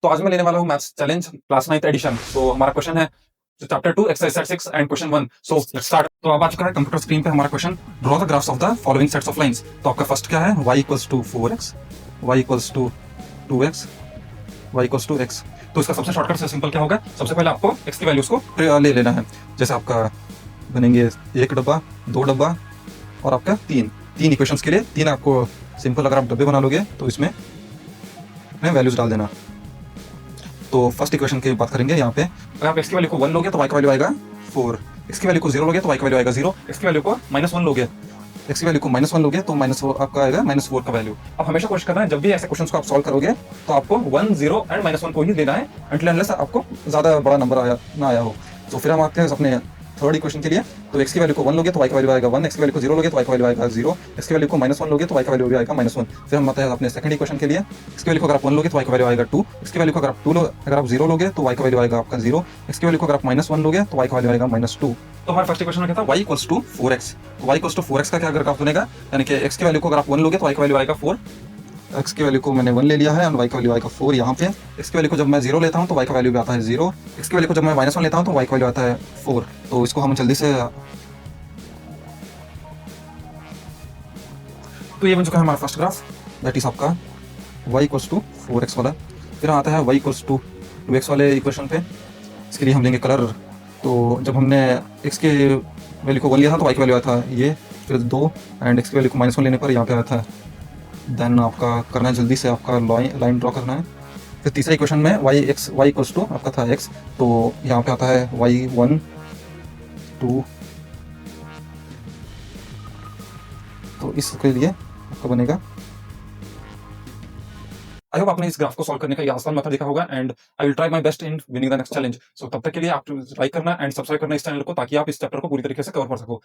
तो आज मैं लेने वाला हूँ maths challenge class 9th addition. तो हमारा क्वेश्चन है chapter 2 exercise 6 and question 1। So let's start. तो अब आ चुका है कंप्यूटर स्क्रीन पे हमारा question. Draw the graphs of the following sets of lines. तो आपका फर्स्ट क्या है, y equals to 4x, y equals to 2x, y equals to x। तो इसका सबसे शॉर्टकट से सिंपल क्या होगा, सबसे पहले आपको x की वैल्यूज को ले लेना है। जैसे आपका बनेंगे एक डब्बा, दो डब्बा और आपका तीन इक्वेशंस के लिए तीन आपको सिंपल अगर आप डब्बे बना लोगे तो इसमें वैल्यूज डाल देना। तो फर्स्ट इक्वेशन की बात करेंगे यहाँ पे। अगर आप x की वैल्यू को 1 लोगे तो y का वैल्यू आएगा 4, x की वैल्यू को 0 लोगे तो y का वैल्यू आएगा 0, x की वैल्यू को -1 लोगे, x की वैल्यू को -1 लोगे तो आपका आएगा -4 का वैल्यू। अब हमेशा कोशिश करना है जब भी ऐसे क्वेश्चंस को आप सॉल्व करोगे तो आपको 1, 0 एंड -1 को ही लेना है अनटिल अनलेस आपको ज़्यादा बड़ा नंबर ना आया हो। तो फिर हम आते हैं अपने थर्ड इक्वेशन के लिए। तो x की वैल्यू को 1 लोगे तो y का वैल्यू आएगा 1, x की वैल्यू को 0 लोगे तो y का वैल्यू आएगा 0, x की वैल्यू को -1 लोगे तो y का वैल्यू भी आएगा -1। फिर हम आते हैं अपने सेकंड इक्वेशन के लिए। x की वैल्यू को अगर आप 1 लोगे तो y का वैल्यू आएगा 2, x की वैल्यू को अगर आप 0 लोगे तो y का वैल्यू आएगा आपका 0, x की वैल्यू को अगर आप -1 लोगे तो y का वैल्यू आएगा -2। तो हमारे फर्स्ट इक्वेशन में क्या था, y इक्वल्स टू 4x। तो y इक्वल्स टू 4x का क्या अगर ग्राफ बनेगा, यानी कि x की वैल्यू को अगर आप 1 लोगे तो y का वैल्यू आएगा 4, x की वैल्यू को मैंने 1 ले लिया है और y का वैल्यू आएगा 4 यहाँ पे। x की वैल्यू को जब मैं 0 लेता हूँ तो y का वैल्यू भी आता है 0, x की वैल्यू को जब मैं -1 लेता हूँ तो y का वैल्यू आता है 4। तो इसको हम जल्दी से, तो ये बन चुका है हमारा फर्स्ट ग्राफ, दैट इज आपका y इक्वल्स टू 4x वाला। फिर आता है y इक्वल्स टू 2x वाले इक्वेशन पे। इसके लिए हम लेंगे कलर। तो जब हमने x के वैल्यू को 1 लिया था तो y की वैल्यू आया था ये, फिर 2 एंड x की वैल्यू को -1 लेने पर यहाँ पे आया था। देन आपका करना है जल्दी से आपका लाइन ड्रॉ करना है। फिर तीसरा इक्वेशन में y इक्वल्स टू आपका था x, तो यहाँ पे आता है y 1 2। तो इसके लिए आपका बनेगा, आई होप आपने इस ग्राफ को सॉल्व करने का ये आसान मेथड देखा होगा and I will try my best in winning the next challenge. So तब तक के लिए आप लाइक करना एंड सब्सक्राइब करना इस चैनल को, ताकि आप इस चैप्टर को पूरी तरीके से कवर कर सको।